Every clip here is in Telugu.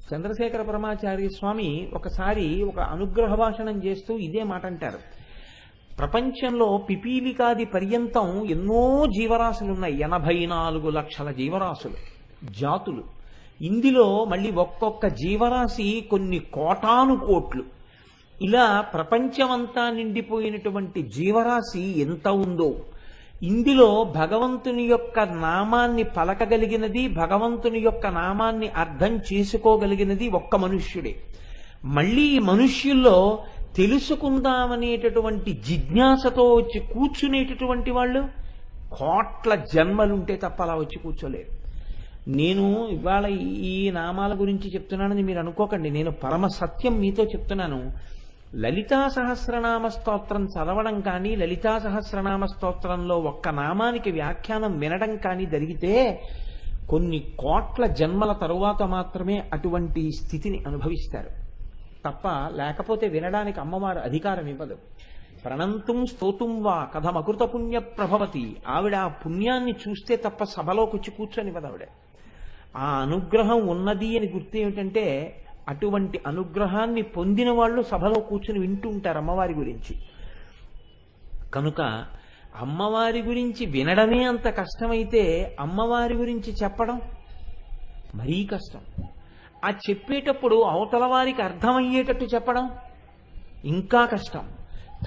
చంద్రశేఖర పరమాచార్య స్వామి ఒకసారి ఒక అనుగ్రహ భాషణం చేస్తూ ఇదే మాట అంటారు. ప్రపంచంలో పిపీలికాది పర్యంతం ఎన్నో జీవరాశులు ఉన్నాయి. 84 లక్షల జీవరాశులు, జాతులు. ఇందులో మళ్ళీ ఒక్కొక్క జీవరాశి కొన్ని కోటాను కోట్లు. ఇలా ప్రపంచమంతా నిండిపోయినటువంటి జీవరాశి ఎంత ఉందో, ఇందులో భగవంతుని యొక్క నామాన్ని పలకగలిగినది, భగవంతుని యొక్క నామాన్ని అర్థం చేసుకోగలిగినది ఒక్క మనుష్యుడే. మళ్ళీ ఈ మనుష్యుల్లో తెలుసుకుందామనేటటువంటి జిజ్ఞాసతో వచ్చి కూర్చునేటటువంటి వాళ్ళు కోట్ల జన్మలుంటే తప్ప అలా వచ్చి కూర్చోలేరు. నేను ఇవాళ ఈ నామాల గురించి చెప్తున్నానని మీరు అనుకోకండి. నేను పరమ సత్యం మీతో చెప్తున్నాను. లలితా సహస్రనామ స్తోత్రం చదవడం కానీ, లలితా సహస్రనామ స్తోత్రంలో ఒక్క నామానికి వ్యాఖ్యానం వినడం కానీ జరిగితే కొన్ని కోట్ల జన్మల తరువాత మాత్రమే అటువంటి స్థితిని అనుభవిస్తారు తప్ప, లేకపోతే వినడానికి అమ్మవారు అధికారం ఇవ్వదు. ప్రణంతుం స్తోతుం వా కథమకృత పుణ్య ప్రభవతి. ఆవిడ ఆ పుణ్యాన్ని చూస్తే తప్ప సభలోకి వచ్చి కూర్చొనివ్వదు ఆవిడ. ఆ అనుగ్రహం ఉన్నది అని గుర్తు ఏమిటంటే, అటువంటి అనుగ్రహాన్ని పొందిన వాళ్ళు సభలో కూర్చుని వింటూ ఉంటారు అమ్మవారి గురించి. కనుక అమ్మవారి గురించి వినడమే అంత కష్టమైతే అమ్మవారి గురించి చెప్పడం మరీ కష్టం. ఆ చెప్పేటప్పుడు అవతల వారికి అర్థమయ్యేటట్టు చెప్పడం ఇంకా కష్టం.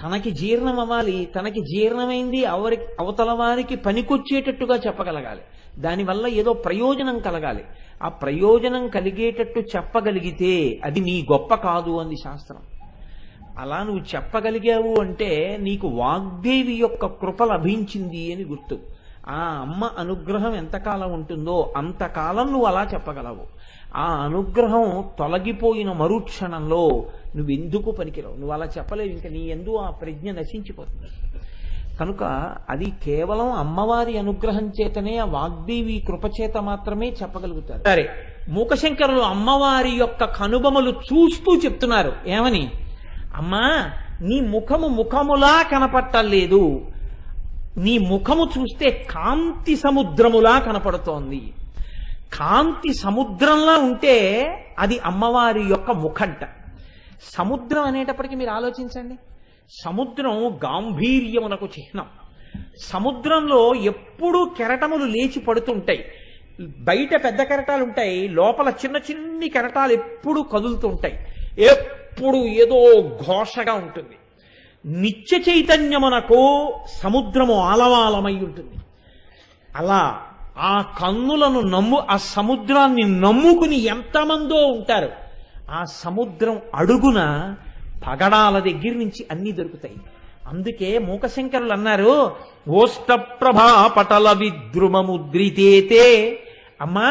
తనకి జీర్ణం అవ్వాలి, తనకి జీర్ణమైంది అవతల వారికి పనికొచ్చేటట్టుగా చెప్పగలగాలి. దానివల్ల ఏదో ప్రయోజనం కలగాలి. ఆ ప్రయోజనం కలిగేటట్టు చెప్పగలిగితే అది నీ గొప్ప కాదు అంది శాస్త్రం. అలా నువ్వు చెప్పగలిగావు అంటే నీకు వాగ్దేవి యొక్క కృప లభించింది అని గుర్తు. ఆ అమ్మ అనుగ్రహం ఎంతకాలం ఉంటుందో అంతకాలం నువ్వు అలా చెప్పగలవు. ఆ అనుగ్రహం తొలగిపోయిన మరుక్షణంలో నువ్వెందుకు పనికిరావు, నువ్వు అలా చెప్పలేవు. ఇంకా నీ యందు ఆ ప్రజ్ఞ నశించిపోతుంది. కనుక అది కేవలం అమ్మవారి అనుగ్రహం చేతనే, ఆ వాగ్దేవి కృపచేత మాత్రమే చెప్పగలుగుతారు. సరే, మూకశంకరులు అమ్మవారి యొక్క కనుబొమలు చూస్తూ చెప్తున్నారు. ఏమని? అమ్మా, నీ ముఖము ముఖములా కనపట్టలేదు, నీ ముఖము చూస్తే కాంతి సముద్రములా కనపడుతోంది. కాంతి సముద్రంలా ఉంటే అది అమ్మవారి యొక్క ముఖంట. సముద్రం అనేటప్పటికీ మీరు ఆలోచించండి, సముద్రం గాంభీర్యమునకు చిహ్నం. సముద్రంలో ఎప్పుడూ కెరటములు లేచి పడుతుంటాయి. బయట పెద్ద కెరటాలు ఉంటాయి, లోపల చిన్న చిన్ని కెరటాలు ఎప్పుడూ కదులుతుంటాయి. ఎప్పుడు ఏదో ఘోషగా ఉంటుంది. నిత్య చైతన్యమునకు సముద్రము ఆలవాలమై ఉంటుంది. అలా ఆ కన్నులను ఆ సముద్రాన్ని నమ్ముకుని ఎంతమందో ఉంటారు. ఆ సముద్రం అడుగున పగడాల దగ్గర నుంచి అన్ని దొరుకుతాయి. అందుకే మూకశంకరులు అన్నారు, ఓష్టప్రభా పటల విద్రుమముద్రితేతే. అమ్మా,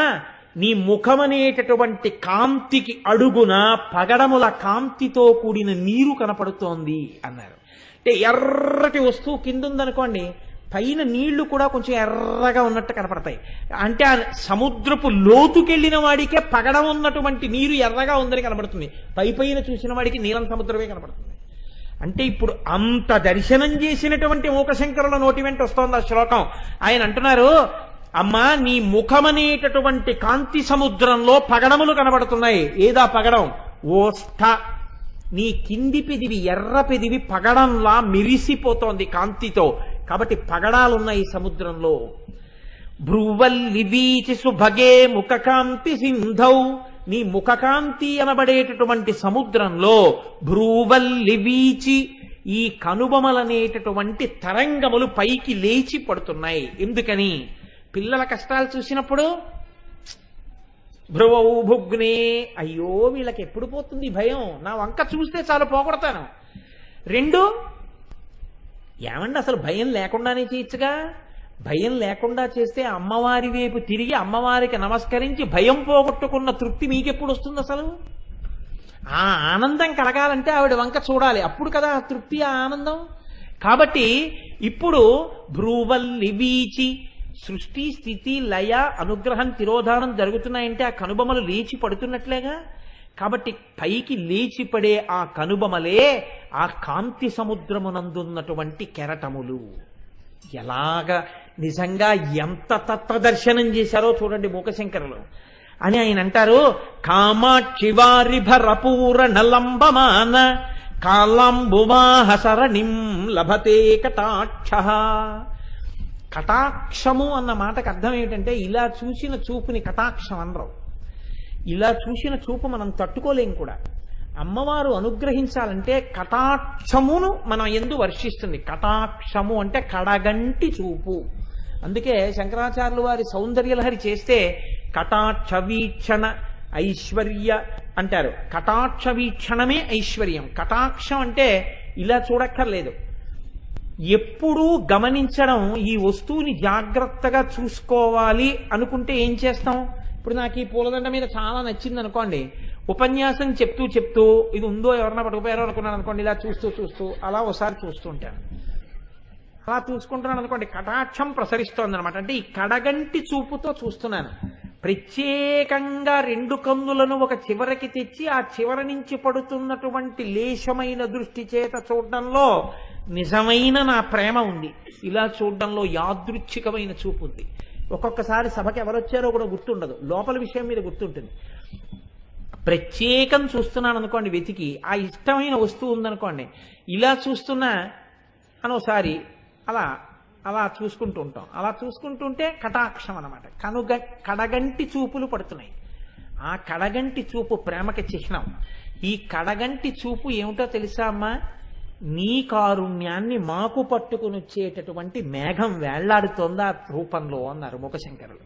నీ ముఖమనేటటువంటి కాంతికి అడుగున పగడముల కాంతితో కూడిన నీరు కనపడుతోంది అన్నారు. అంటే ఎర్రటి వస్తువు కింద ఉందనుకోండి, పైన నీళ్లు కూడా కొంచెం ఎర్రగా ఉన్నట్టు కనపడతాయి. అంటే ఆ సముద్రపు లోతుకెళ్లిన వాడికే పగడం ఉన్నటువంటి నీరు ఎర్రగా ఉందని కనపడుతుంది, పైన చూసిన వాడికి నీలం సముద్రమే కనపడుతుంది. అంటే ఇప్పుడు అంత దర్శనం చేసినటువంటి మూకశంకరుల నోటి వెంట వస్తోంది ఆ శ్లోకం. ఆయన అంటున్నారు, అమ్మా, నీ ముఖమనేటటువంటి కాంతి సముద్రంలో పగడములు కనబడుతున్నాయి. ఏదా పగడం? ఓష్ఠ. నీ కింది పెదివి, ఎర్ర పెదివి పగడంలా మెరిసిపోతోంది కాంతితో. కాబట్టి పగడాలున్నాయి సముద్రంలో. భ్రువల్లి వీచి సుభగే ముఖకాంతి సింధౌ. నీ ముఖకాంతి అనబడేటటువంటి సముద్రంలో భ్రువల్లి వీచి, ఈ కనుబొమలనేటటువంటి తరంగములు పైకి లేచి పడుతున్నాయి. ఎందుకని? పిల్లల కష్టాలు చూసినప్పుడు భ్రువౌ భుగ్నే, అయ్యో వీళ్ళకి ఎప్పుడు పోతుంది భయం, నా వంక చూస్తే చాలు పోగొడతాను. 2, ఏమండి అసలు భయం లేకుండానే చేయొచ్చుగా. భయం లేకుండా చేస్తే అమ్మవారి వైపు తిరిగి అమ్మవారికి నమస్కరించి భయం పోగొట్టుకున్న తృప్తి మీకెప్పుడు వస్తుంది? అసలు ఆ ఆనందం కలగాలంటే ఆవిడ వంక చూడాలి, అప్పుడు కదా ఆ తృప్తి, ఆ ఆనందం. కాబట్టి ఇప్పుడు భ్రువల్లి వీచి, సృష్టి స్థితి లయ అనుగ్రహం తిరోధానం జరుగుతున్నాయంటే ఆ కనుబొమలు లేచి పడుతున్నట్లేగా. కాబట్టి పైకి లేచిపడే ఆ కనుబొమలే ఆ కాంతి సముద్రమునందున్నటువంటి కెరటములు. ఎలాగా నిజంగా ఎంత తత్వదర్శనం చేశారో చూడండి మూకశంకరులు. అని ఆయన అంటారు, కామాక్షి వారి భరపూర నలంబమాన కాళంబువాహ సరణిం లభతే కటాక్ష. కటాక్షము అన్న మాటకు అర్థం ఏమిటంటే, ఇలా చూసిన చూపుని కటాక్షం అనరు. ఇలా చూసిన చూపు మనం తట్టుకోలేం కూడా. అమ్మవారు అనుగ్రహించాలంటే కటాక్షమును మనం ఎందు వర్షిస్తుంది. కటాక్షము అంటే కడగంటి చూపు. అందుకే శంకరాచార్యులు వారి సౌందర్యలహరి చేస్తే కటాక్ష వీక్షణ ఐశ్వర్య అంటారు. కటాక్ష వీక్షణమే ఐశ్వర్యం. కటాక్షం అంటే ఇలా చూడక్కర్లేదు, ఎప్పుడూ గమనించడం. ఈ వస్తువుని జాగ్రత్తగా చూసుకోవాలి అనుకుంటే ఏం చేస్తాం? ఇప్పుడు నాకు ఈ పూలదండ మీద చాలా నచ్చింది అనుకోండి, ఉపన్యాసం చెప్తూ చెప్తూ ఇది ఉందో ఎవరన్నా పట్టుకుపోయారో అనుకున్నాను అనుకోండి, ఇలా చూస్తూ చూస్తూ అలా ఒకసారి చూస్తుంటాను. అలా చూసుకుంటున్నాను అనుకోండి, కటాక్షం ప్రసరిస్తోంది అనమాట. అంటే ఈ కడగంటి చూపుతో చూస్తున్నాను. ప్రత్యేకంగా రెండు కన్నులను ఒక చివరికి తెచ్చి ఆ చివరి నుంచి పడుతున్నటువంటి లేశమైన దృష్టి చేత చూడడంలో నిజమైన నా ప్రేమ ఉంది. ఇలా చూడడంలో యాదృచ్ఛికమైన చూపు ఉంది. ఒక్కొక్కసారి సభకి ఎవరొచ్చారో కూడా గుర్తుండదు, లోపల విషయం మీద గుర్తుంటుంది. ప్రత్యేకం చూస్తున్నాను అనుకోండి, వెతికి ఆ ఇష్టమైన వస్తువు ఉందనుకోండి, ఇలా చూస్తున్నా అనోసారి అలా అలా చూసుకుంటూ ఉంటాం. అలా చూసుకుంటుంటే కటాక్షం అనమాట. కడగంటి చూపులు పడుతున్నాయి. ఆ కడగంటి చూపు ప్రేమకి చిహ్నం. ఈ కడగంటి చూపు ఏమిటో తెలుసా అమ్మా? నీ కారుణ్యాన్ని మాకు పట్టుకుని వచ్చేటటువంటి మేఘం వేళ్లాడుతోంది ఆ రూపంలో అన్నారు మూకశంకరులు.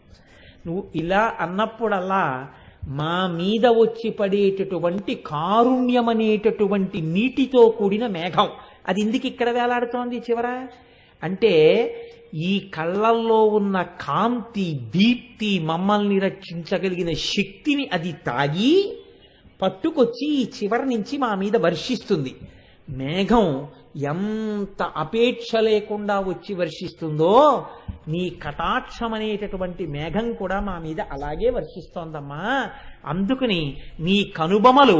నువ్వు ఇలా అన్నప్పుడల్లా మా మీద వచ్చి పడేటటువంటి కారుణ్యమనేటటువంటి నీటితో కూడిన మేఘం అది ఎందుకు ఇక్కడ వేలాడుతోంది చివర అంటే, ఈ కళ్ళల్లో ఉన్న కాంతి దీప్తి మమ్మల్ని రక్షించగలిగిన శక్తిని అది తాగి పట్టుకొచ్చి ఈ చివరి నుంచి మా మీద వర్షిస్తుంది. మేఘం ఎంత అపేక్ష లేకుండా వచ్చి వర్షిస్తుందో, నీ కటాక్షం అనేటటువంటి మేఘం కూడా మా మీద అలాగే వర్షిస్తోందమ్మా. అందుకని నీ కనుబొమలు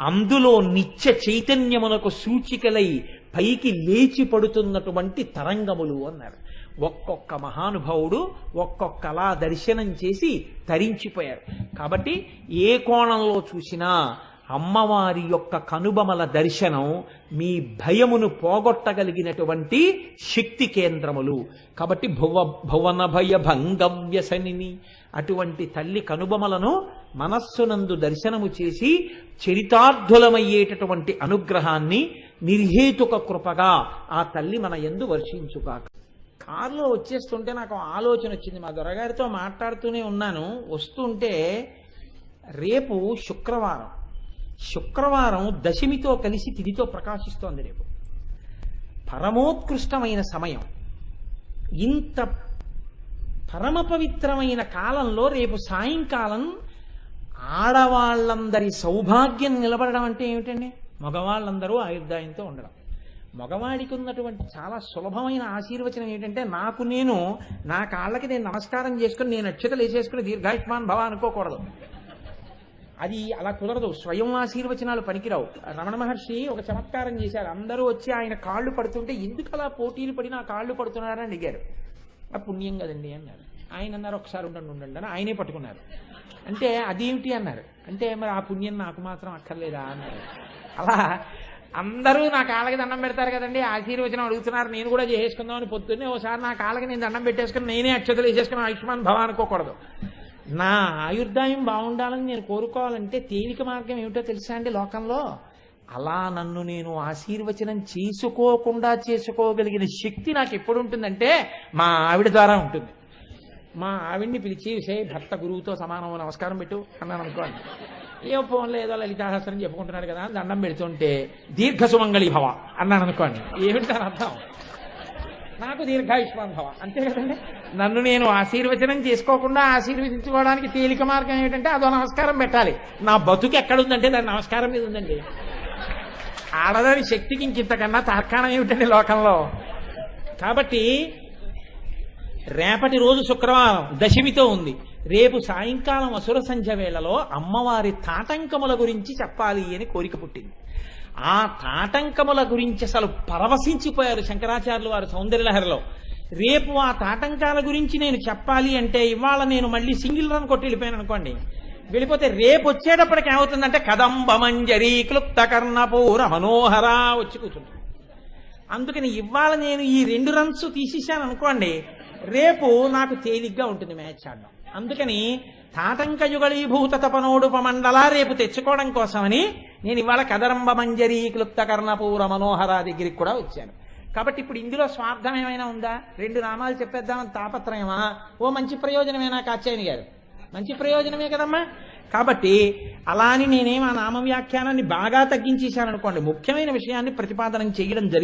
అందులో నిత్య చైతన్యమునకు సూచికలై పైకి లేచి పడుతున్నటువంటి తరంగములు అన్నారు. ఒక్కొక్క మహానుభావుడు ఒక్కొక్కలా దర్శనం చేసి తరించిపోయారు. కాబట్టి ఏ కోణంలో చూసినా అమ్మవారి యొక్క కనుబొమల దర్శనం మీ భయమును పోగొట్టగలిగినటువంటి శక్తి కేంద్రములు. కాబట్టి భువన భయ భంగవ్యసనిని అటువంటి తల్లి కనుబొమలను మనస్సునందు దర్శనము చేసి చరితార్థులమయ్యేటటువంటి అనుగ్రహాన్ని నిర్హేతుక కృపగా ఆ తల్లి మన యందు వర్షించుగాక. కారులో వచ్చేస్తుంటే నాకు ఆలోచన వచ్చింది. మా దొరగారితో మాట్లాడుతూనే ఉన్నాను, వస్తుంటే రేపు శుక్రవారం దశమితో కలిసి తిథితో ప్రకాశిస్తోంది. రేపు పరమోత్కృష్టమైన సమయం. ఇంత పరమ పవిత్రమైన కాలంలో రేపు సాయంకాలం ఆడవాళ్ళందరి సౌభాగ్యం నిలబడడం అంటే ఏమిటండి? మగవాళ్ళందరూ ఆయుర్దాయంతో ఉండడం. మగవాడికి ఉన్నటువంటి చాలా సులభమైన ఆశీర్వచనం ఏంటంటే, నా కాళ్ళకి నేను నమస్కారం చేసుకుని నేను అక్షతలు వేసేసుకుని దీర్ఘాయుష్మాన్ భవ అనుకోకూడదు. అది అలా కుదరదు. స్వయం ఆశీర్వచనాలు పనికిరావు. రమణ మహర్షి ఒక చమత్కారం చేశారు. అందరూ వచ్చి ఆయన కాళ్ళు పడుతుంటే ఎందుకు అలా పోటీలు పడి నా కాళ్ళు పడుతున్నారని అడిగారు. ఆ పుణ్యం కదండి అన్నారు. ఆయన అన్నారు, ఒకసారి ఉండండి అని ఆయనే పట్టుకున్నారు. అంటే అదేమిటి అన్నారు. అంటే మరి ఆ పుణ్యం నాకు మాత్రం అక్కర్లేదా అన్నారు. అలా అందరూ నా కాళ్ళకి దండం పెడతారు కదండి, ఆశీర్వచనం అడుగుతున్నారు, నేను కూడా చేసేసుకుందామని పొద్దున్నే ఒకసారి నా కాళ్ళకి నేను దండం పెట్టేసుకుని నేనే అక్షతలు వేసేసుకుని ఆయుష్మాన్ భవ అనుకోకూడదు. నా ఆయుర్దాయం బాగుండాలని నేను కోరుకోవాలంటే తేలిక మార్గం ఏమిటో తెలుసా అండి లోకంలో? అలా నన్ను నేను ఆశీర్వచనం చేసుకోకుండా చేసుకోగలిగిన శక్తి నాకు ఎప్పుడు ఉంటుందంటే మా ఆవిడ ద్వారా ఉంటుంది. మా ఆవిడ్ని పిలిచి భర్త గురువుతో సమానం నమస్కారం పెట్టు అన్నాను అనుకోండి. ఏమో ఫోన్లో ఏదో లలితాశాస్త్రం చెప్పుకుంటున్నాడు కదా దండం పెడుతుంటే దీర్ఘ సుమంగళి భవ అన్నాను అనుకోండి. ఏమిటి దాని అర్థం? నాకు దీర్ఘాయుష్మాన్ భవ అంతే కదండి. నన్ను నేను ఆశీర్వచనం చేసుకోకుండా ఆశీర్వదించుకోవడానికి తేలిక మార్గం ఏమిటంటే అదో నమస్కారం పెట్టాలి. నా బతుకు ఎక్కడుందంటే దాని నమస్కారం మీద ఉందండి. ఆడదాని శక్తికి ఇంకింతకన్నా తార్కాణం ఏమిటండి లోకంలో? కాబట్టి రేపటి రోజు శుక్రవారం దశమితో ఉంది. రేపు సాయంకాలం అసుర సంధ్య వేళలో అమ్మవారి తాటంకముల గురించి చెప్పాలి అని కోరిక పుట్టింది. ఆ తాటంకముల గురించి అసలు పరవశించిపోయారు శంకరాచార్యులు వారు సౌందర్యలహరిలో. రేపు ఆ తాటంకాల గురించి నేను చెప్పాలి అంటే ఇవాళ నేను మళ్ళీ సింగిల్ రన్ కొట్టి వెళ్ళిపోయాను అనుకోండి, వెళ్ళిపోతే రేపు వచ్చేటప్పటికి ఏమవుతుందంటే కదంబమంజరి క్లుప్త కర్ణపూర మనోహర వచ్చి కూర్చుంటుంది. అందుకని ఇవాళ నేను ఈ 2 రన్స్ తీసేశాను అనుకోండి, రేపు నాకు తేలిగ్గా ఉంటుంది మ్యాచ్ ఆడడం. అందుకని తాటంక యుగళీభూత తపనోడుపమండల రేపు తెచ్చుకోవడం కోసమని నేను ఇవాళ కదరంబ మంజరి క్లుప్త కర్ణపూర మనోహర దగ్గరికి కూడా వచ్చాను. కాబట్టి ఇప్పుడు ఇందులో స్వార్థం ఏమైనా ఉందా? 2 నామాలు చెప్పేద్దామని తాపత్రయమా? ఓ మంచి ప్రయోజనమేనా కాచాయని గారు? మంచి ప్రయోజనమే కదమ్మా. కాబట్టి అలా అని నేనేం ఆ నామ వ్యాఖ్యానాన్ని బాగా తగ్గించేశాను అనుకోండి, ముఖ్యమైన విషయాన్ని ప్రతిపాదన చేయడం జరిగింది.